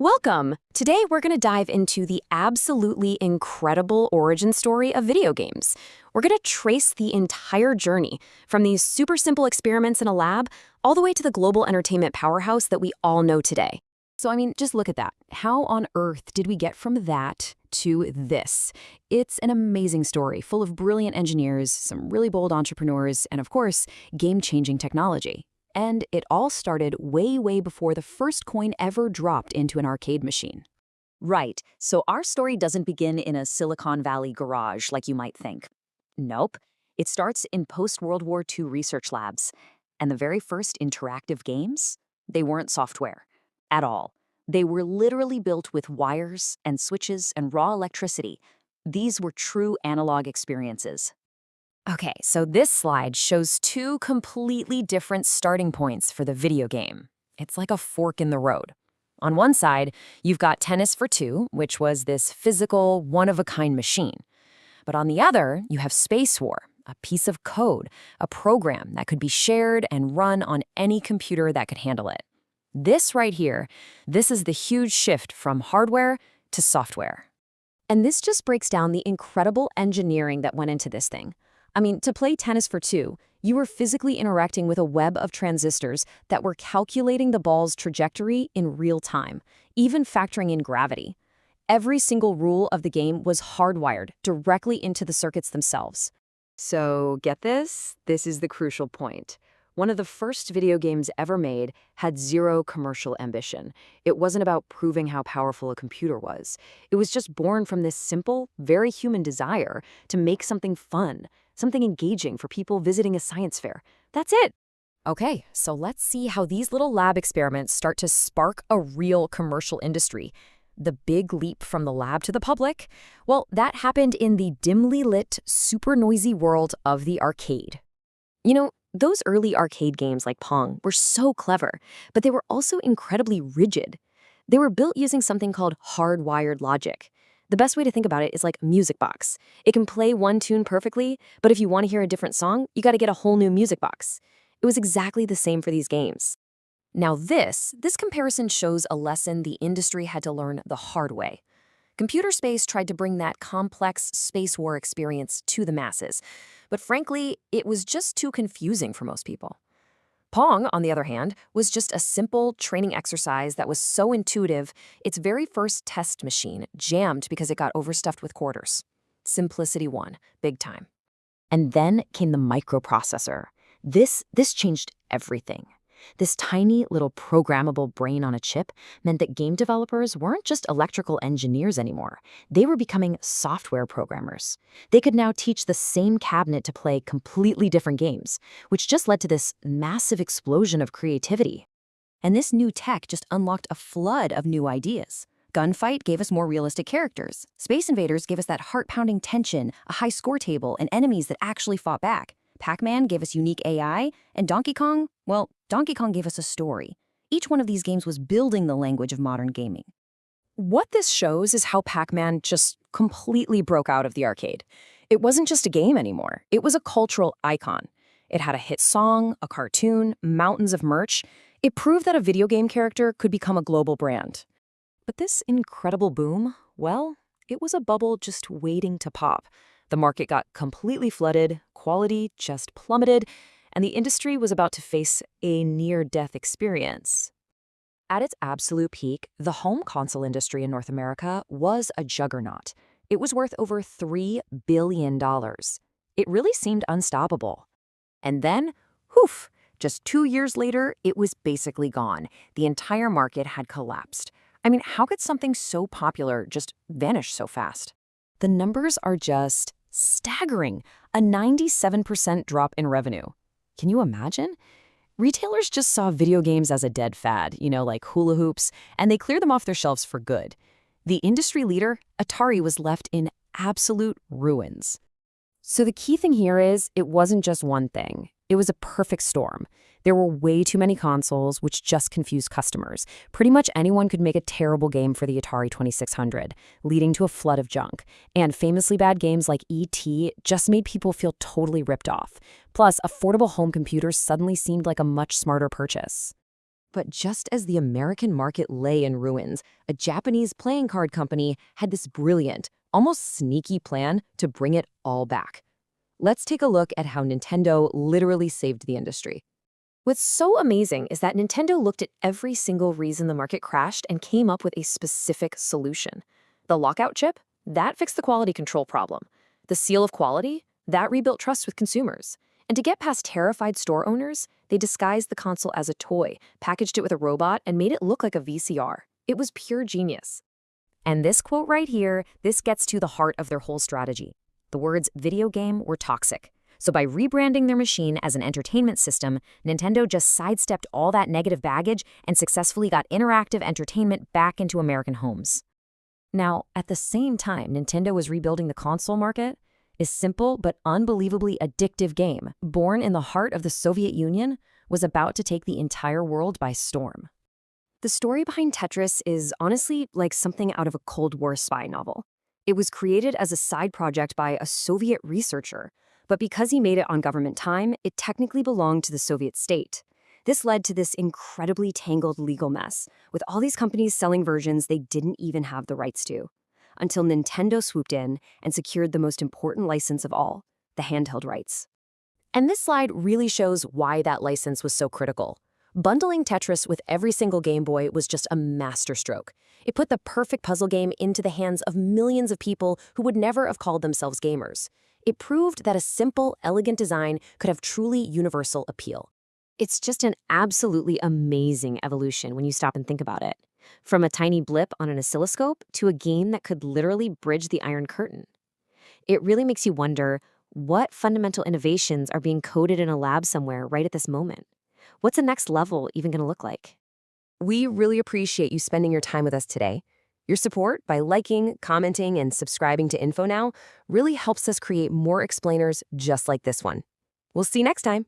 Welcome! Today we're going to dive into the absolutely incredible origin story of video games. We're going to trace the entire journey, from these super simple experiments in a lab, all the way to the global entertainment powerhouse that we all know today. Just look at that. How on earth did we get from that to this? It's an amazing story, full of brilliant engineers, some really bold entrepreneurs, and of course, game-changing technology. And it all started way, way before the first coin ever dropped into an arcade machine. Right, so our story doesn't begin in a Silicon Valley garage like you might think. Nope, it starts in post-World War II research labs. And the very first interactive games? They weren't software at all. They were literally built with wires and switches and raw electricity. These were true analog experiences. Okay, so this slide shows two completely different starting points for the video game. It's like a fork in the road. On one side, you've got Tennis for Two, which was this physical, one-of-a-kind machine. But on the other, you have Space War, a piece of code, a program that could be shared and run on any computer that could handle it. This right here, this is the huge shift from hardware to software. And this just breaks down the incredible engineering that went into this thing. To play Tennis for Two, you were physically interacting with a web of transistors that were calculating the ball's trajectory in real time, even factoring in gravity. Every single rule of the game was hardwired directly into the circuits themselves. So, get this? This is the crucial point. One of the first video games ever made had zero commercial ambition. It wasn't about proving how powerful a computer was. It was just born from this simple, very human desire to make something fun, something engaging for people visiting a science fair. That's it. Okay, so let's see how these little lab experiments start to spark a real commercial industry. The big leap from the lab to the public? Well, that happened in the dimly lit, super noisy world of the arcade. Those early arcade games like Pong were so clever, but they were also incredibly rigid. They were built using something called hardwired logic. The best way to think about it is like a music box. It can play one tune perfectly, but if you want to hear a different song, you got to get a whole new music box. It was exactly the same for these games. Now this comparison shows a lesson the industry had to learn the hard way. Computer Space tried to bring that complex space war experience to the masses, but frankly, it was just too confusing for most people. Pong, on the other hand, was just a simple training exercise that was so intuitive, its very first test machine jammed because it got overstuffed with quarters. Simplicity won, big time. And then came the microprocessor. This changed everything. This tiny little programmable brain on a chip meant that game developers weren't just electrical engineers anymore. They were becoming software programmers. They could now teach the same cabinet to play completely different games, which just led to this massive explosion of creativity. And this new tech just unlocked a flood of new ideas. Gunfight gave us more realistic characters. Space Invaders gave us that heart-pounding tension, a high score table, and enemies that actually fought back. Pac-Man gave us unique AI, and Donkey Kong gave us a story. Each one of these games was building the language of modern gaming. What this shows is how Pac-Man just completely broke out of the arcade. It wasn't just a game anymore. It was a cultural icon. It had a hit song, a cartoon, mountains of merch. It proved that a video game character could become a global brand. But this incredible boom, well, it was a bubble just waiting to pop. The market got completely flooded, quality just plummeted, and the industry was about to face a near-death experience. At its absolute peak, the home console industry in North America was a juggernaut. It was worth over $3 billion. It really seemed unstoppable. And then, just 2 years later, it was basically gone. The entire market had collapsed. How could something so popular just vanish so fast? The numbers are just staggering, a 97% drop in revenue. Can you imagine? Retailers just saw video games as a dead fad, like hula hoops, and they cleared them off their shelves for good. The industry leader, Atari, was left in absolute ruins. So the key thing here is it wasn't just one thing. It was a perfect storm. There were way too many consoles, which just confused customers. Pretty much anyone could make a terrible game for the Atari 2600, leading to a flood of junk. And famously bad games like E.T. just made people feel totally ripped off. Plus, affordable home computers suddenly seemed like a much smarter purchase. But just as the American market lay in ruins, a Japanese playing card company had this brilliant, almost sneaky plan to bring it all back. Let's take a look at how Nintendo literally saved the industry. What's so amazing is that Nintendo looked at every single reason the market crashed and came up with a specific solution. The lockout chip? That fixed the quality control problem. The seal of quality? That rebuilt trust with consumers. And to get past terrified store owners, they disguised the console as a toy, packaged it with a robot, and made it look like a VCR. It was pure genius. And this quote right here, this gets to the heart of their whole strategy. The words video game were toxic. So by rebranding their machine as an entertainment system, Nintendo just sidestepped all that negative baggage and successfully got interactive entertainment back into American homes. Now, at the same time Nintendo was rebuilding the console market, a simple but unbelievably addictive game, born in the heart of the Soviet Union, was about to take the entire world by storm. The story behind Tetris is honestly like something out of a Cold War spy novel. It was created as a side project by a Soviet researcher, but because he made it on government time, it technically belonged to the Soviet state. This led to this incredibly tangled legal mess, with all these companies selling versions they didn't even have the rights to, until Nintendo swooped in and secured the most important license of all, the handheld rights. And this slide really shows why that license was so critical. Bundling Tetris with every single Game Boy was just a masterstroke. It put the perfect puzzle game into the hands of millions of people who would never have called themselves gamers. It proved that a simple, elegant design could have truly universal appeal. It's just an absolutely amazing evolution when you stop and think about it. From a tiny blip on an oscilloscope to a game that could literally bridge the Iron Curtain. It really makes you wonder, what fundamental innovations are being coded in a lab somewhere right at this moment? What's the next level even going to look like? We really appreciate you spending your time with us today. Your support by liking, commenting, and subscribing to InfoNow really helps us create more explainers just like this one. We'll see you next time.